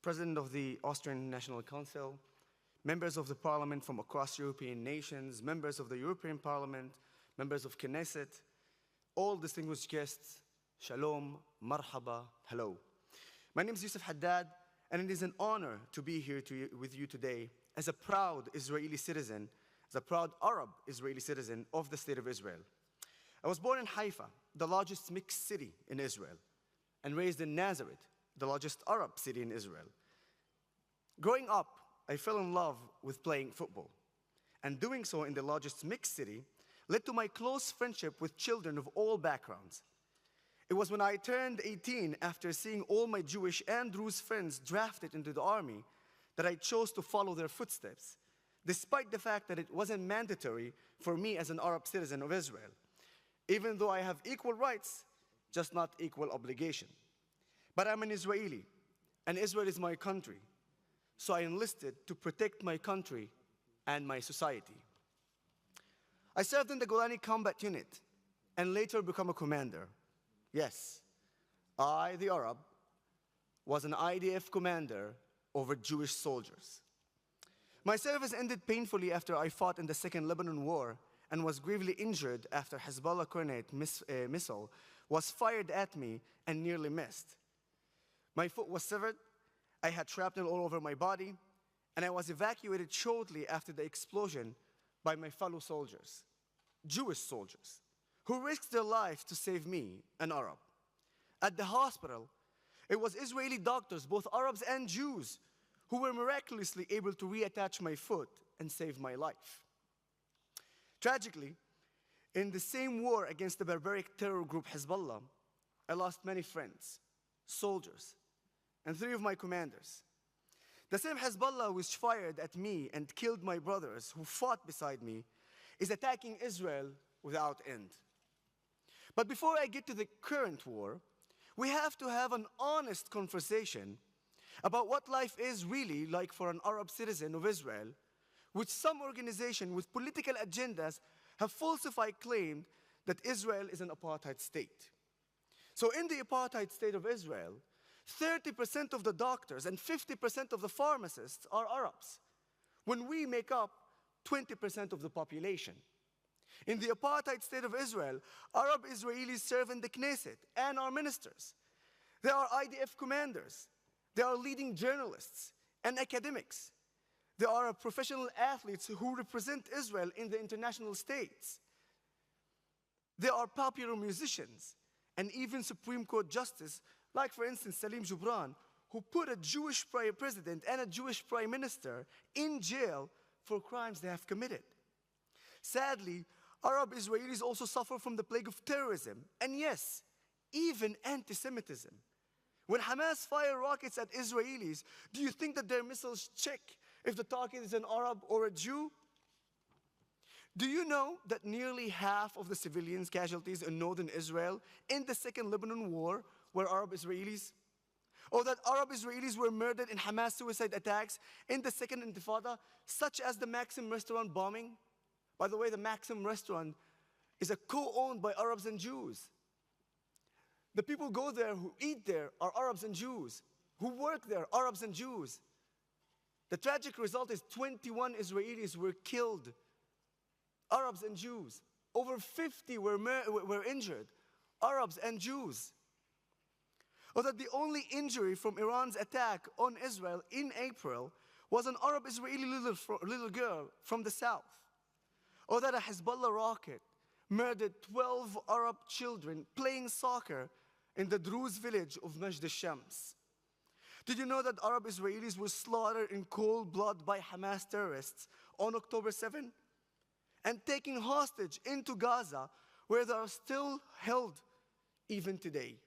President of the Austrian National Council, members of the Parliament from across European nations, members of the European Parliament, members of Knesset, all distinguished guests, Shalom, Marhaba, hello. My name is Yoseph Haddad, and it is an honor to be here with you today as a proud Israeli citizen, as a proud Arab Israeli citizen of the State of Israel. I was born in Haifa, the largest mixed city in Israel, and raised in Nazareth, the largest Arab city in Israel. Growing up, I fell in love with playing football, and doing so in the largest mixed city led to my close friendship with children of all backgrounds. It was when I turned 18, after seeing all my Jewish and Druze friends drafted into the army, that I chose to follow their footsteps, despite the fact that it wasn't mandatory for me as an Arab citizen of Israel, even though I have equal rights, just not equal obligation. But I'm an Israeli, and Israel is my country, so I enlisted to protect my country and my society. I served in the Golani Combat Unit and later became a commander. Yes, I, the Arab, was an IDF commander over Jewish soldiers. My service ended painfully after I fought in the Second Lebanon War and was gravely injured after Hezbollah grenade missile was fired at me and nearly missed. My foot was severed, I had shrapnel all over my body, and I was evacuated shortly after the explosion by my fellow soldiers, Jewish soldiers, who risked their lives to save me, an Arab. At the hospital, it was Israeli doctors, both Arabs and Jews, who were miraculously able to reattach my foot and save my life. Tragically, in the same war against the barbaric terror group Hezbollah, I lost many friends, soldiers, and 3 of my commanders. The same Hezbollah which fired at me and killed my brothers who fought beside me is attacking Israel without end. But before I get to the current war, we have to have an honest conversation about what life is really like for an Arab citizen of Israel, which some organizations with political agendas have falsified claimed that Israel is an apartheid state. So in the apartheid state of Israel, 30% of the doctors and 50% of the pharmacists are Arabs, when we make up 20% of the population. In the apartheid state of Israel, Arab Israelis serve in the Knesset and are ministers. They are IDF commanders. They are leading journalists and academics. They are professional athletes who represent Israel in the international states. They are popular musicians and even Supreme Court justice, like for instance Salim Gibran, who put a Jewish president and a Jewish prime minister in jail for crimes they have committed. Sadly, Arab Israelis also suffer from the plague of terrorism, and yes, even anti-Semitism. When Hamas fire rockets at Israelis, do you think that their missiles check if the target is an Arab or a Jew? Do you know that nearly half of the civilians casualties in northern Israel in the Second Lebanon War were Arab Israelis? Or that Arab Israelis were murdered in Hamas suicide attacks in the Second Intifada, such as the Maxim restaurant bombing? By the way, the Maxim restaurant is a co-owned by Arabs and Jews. The people go there, who eat there, are Arabs and Jews. Who work there, Arabs and Jews. The tragic result is 21 Israelis were killed, Arabs and Jews. Over 50 were injured, Arabs and Jews. Or that the only injury from Iran's attack on Israel in April was an Arab Israeli little girl from the south. Or that a Hezbollah rocket murdered 12 Arab children playing soccer in the Druze village of Majd al-Shams. Did you know that Arab Israelis were slaughtered in cold blood by Hamas terrorists on October 7? And taken hostage into Gaza, where they are still held even today.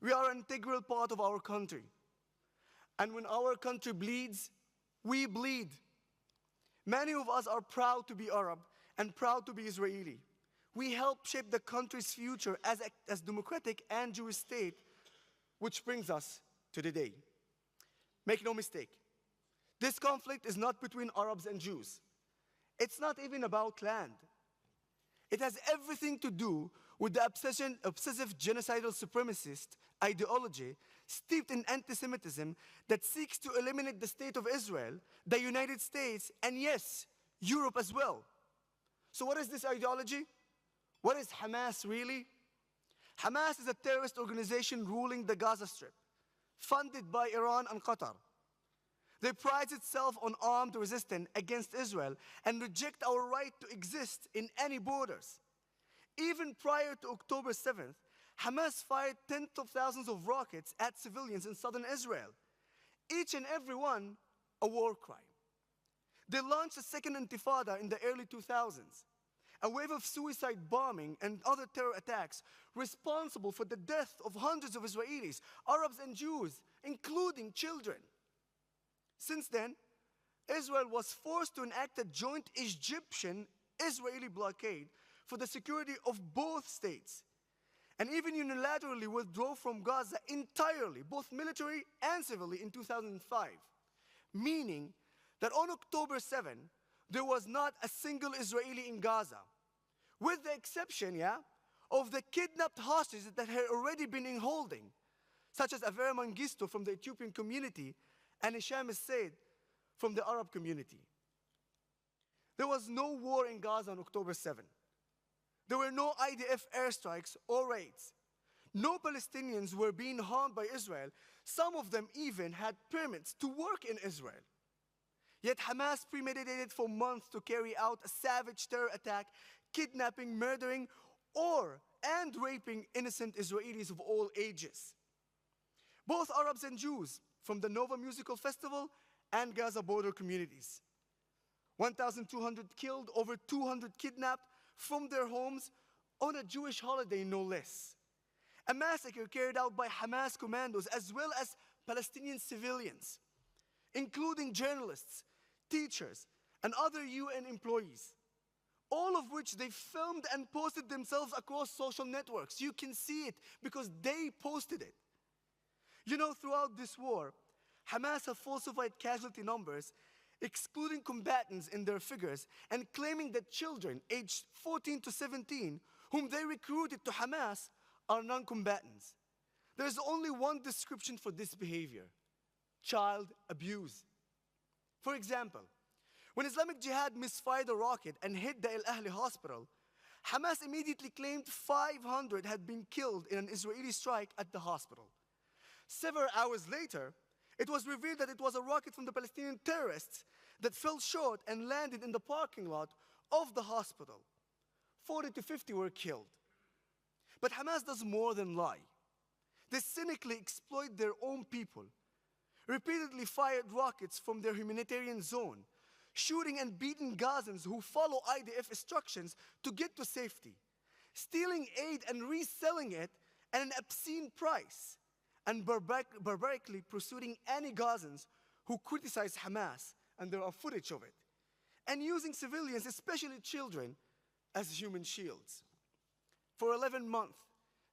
We are an integral part of our country. And when our country bleeds, we bleed. Many of us are proud to be Arab and proud to be Israeli. We help shape the country's future as democratic and Jewish state, which brings us to today. Make no mistake, this conflict is not between Arabs and Jews. It's not even about land. It has everything to do with the obsessive genocidal supremacist ideology steeped in anti-Semitism that seeks to eliminate the state of Israel, the United States, and yes, Europe as well. So what is this ideology? What is Hamas really? Hamas is a terrorist organization ruling the Gaza Strip, funded by Iran and Qatar. They pride itself on armed resistance against Israel and reject our right to exist in any borders. Even prior to October 7th, Hamas fired tens of thousands of rockets at civilians in southern Israel, each and every one a war crime. They launched a second intifada in the early 2000s, a wave of suicide bombing and other terror attacks responsible for the death of hundreds of Israelis, Arabs and Jews, including children. Since then, Israel was forced to enact a joint Egyptian-Israeli blockade for the security of both states, and even unilaterally withdraw from Gaza entirely, both military and civilly, in 2005, meaning that on October 7, there was not a single Israeli in Gaza, with the exception, of the kidnapped hostages that had already been in holding, such as Avera Mengistu from the Ethiopian community and Hisham al-Said from the Arab community. There was no war in Gaza on October 7. There were no IDF airstrikes or raids. No Palestinians were being harmed by Israel. Some of them even had permits to work in Israel. Yet Hamas premeditated for months to carry out a savage terror attack, kidnapping, murdering, and raping innocent Israelis of all ages. Both Arabs and Jews from the Nova Musical Festival and Gaza border communities. 1,200 killed, over 200 kidnapped from their homes on a Jewish holiday, no less. A massacre carried out by Hamas commandos as well as Palestinian civilians, including journalists, teachers, and other UN employees, all of which they filmed and posted themselves across social networks. You can see it because they posted it. You know, throughout this war, Hamas have falsified casualty numbers, excluding combatants in their figures, and claiming that children aged 14 to 17, whom they recruited to Hamas, are non-combatants. There is only one description for this behavior: child abuse. For example, when Islamic Jihad misfired a rocket and hit the Al Ahli hospital, Hamas immediately claimed 500 had been killed in an Israeli strike at the hospital. Several hours later, it was revealed that it was a rocket from the Palestinian terrorists that fell short and landed in the parking lot of the hospital. 40 to 50 were killed. But Hamas does more than lie. They cynically exploit their own people, repeatedly fired rockets from their humanitarian zone, shooting and beating Gazans who follow IDF instructions to get to safety, stealing aid and reselling it at an obscene price, and barbarically pursuing any Gazans who criticize Hamas, and there are footage of it, and using civilians, especially children, as human shields. For 11 months,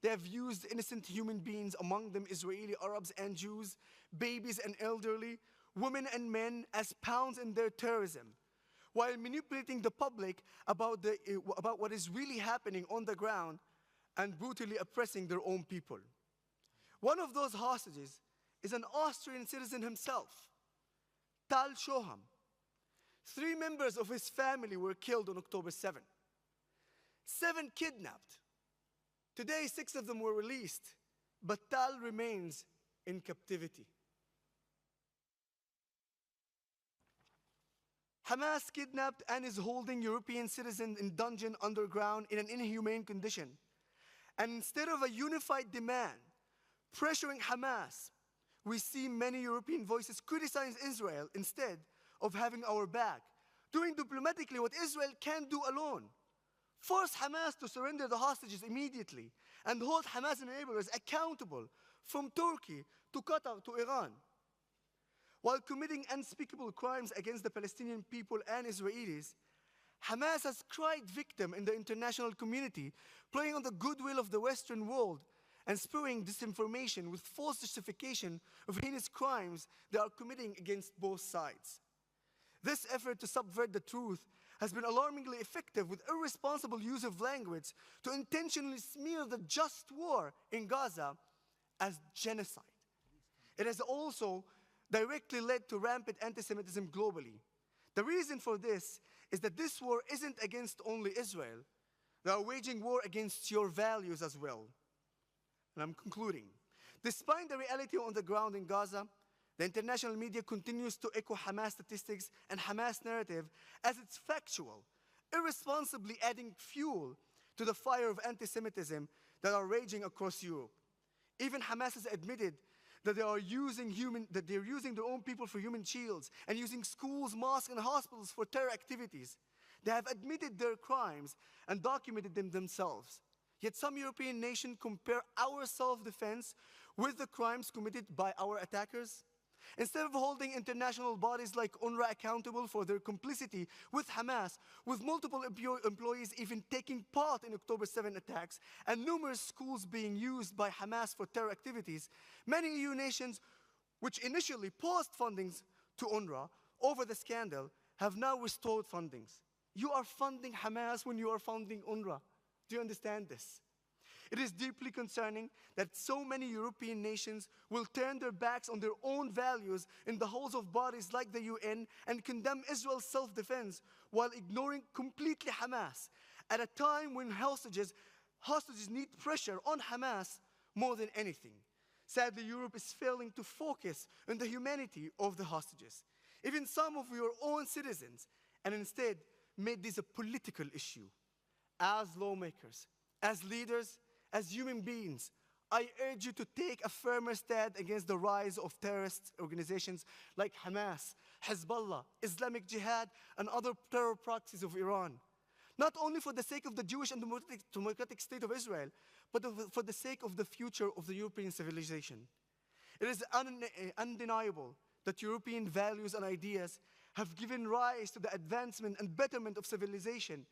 they have used innocent human beings, among them Israeli Arabs and Jews, babies and elderly, women and men, as pawns in their terrorism, while manipulating the public about what is really happening on the ground and brutally oppressing their own people. One of those hostages is an Austrian citizen himself, Tal Shoham. 3 members of his family were killed on October 7. 7 kidnapped. Today, 6 of them were released, but Tal remains in captivity. Hamas kidnapped and is holding European citizens in dungeon underground in an inhumane condition. And instead of a unified demand pressuring Hamas, we see many European voices criticize Israel instead of having our back, doing diplomatically what Israel can't do alone. Force Hamas to surrender the hostages immediately and hold Hamas enablers accountable, from Turkey to Qatar to Iran. While committing unspeakable crimes against the Palestinian people and Israelis, Hamas has cried victim in the international community, playing on the goodwill of the Western world and spewing disinformation with false justification of heinous crimes they are committing against both sides. This effort to subvert the truth has been alarmingly effective, with irresponsible use of language to intentionally smear the just war in Gaza as genocide. It has also directly led to rampant anti-Semitism globally. The reason for this is that this war isn't against only Israel. They are waging war against your values as well. And I'm concluding. Despite the reality on the ground in Gaza, the international media continues to echo Hamas statistics and Hamas narrative as it's factual, irresponsibly adding fuel to the fire of anti-Semitism that are raging across Europe. Even Hamas has admitted that they're using their own people for human shields and using schools, mosques, and hospitals for terror activities. They have admitted their crimes and documented them themselves. Yet some European nations compare our self-defense with the crimes committed by our attackers. Instead of holding international bodies like UNRWA accountable for their complicity with Hamas, with multiple employees even taking part in October 7 attacks and numerous schools being used by Hamas for terror activities, many EU nations, which initially paused fundings to UNRWA over the scandal, have now restored fundings. You are funding Hamas when you are funding UNRWA. Do you understand this? It is deeply concerning that so many European nations will turn their backs on their own values in the halls of bodies like the UN and condemn Israel's self-defense while ignoring completely Hamas at a time when hostages need pressure on Hamas more than anything. Sadly, Europe is failing to focus on the humanity of the hostages, even some of your own citizens, and instead made this a political issue. As lawmakers, as leaders, as human beings, I urge you to take a firmer stand against the rise of terrorist organizations like Hamas, Hezbollah, Islamic Jihad, and other terror proxies of Iran. Not only for the sake of the Jewish and democratic state of Israel, but for the sake of the future of the European civilization. It is undeniable that European values and ideas have given rise to the advancement and betterment of civilization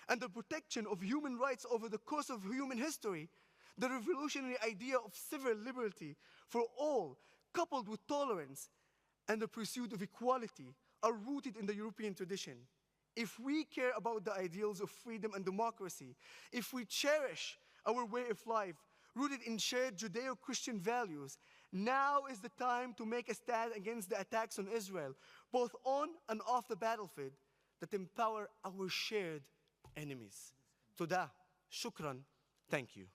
and the protection of human rights over the course of human history. The revolutionary idea of civil liberty for all, coupled with tolerance and the pursuit of equality, are rooted in the European tradition. If we care about the ideals of freedom and democracy, if we cherish our way of life rooted in shared Judeo-Christian values, now is the time to make a stand against the attacks on Israel, both on and off the battlefield, that empower our shared enemies. Toda, shukran, thank you.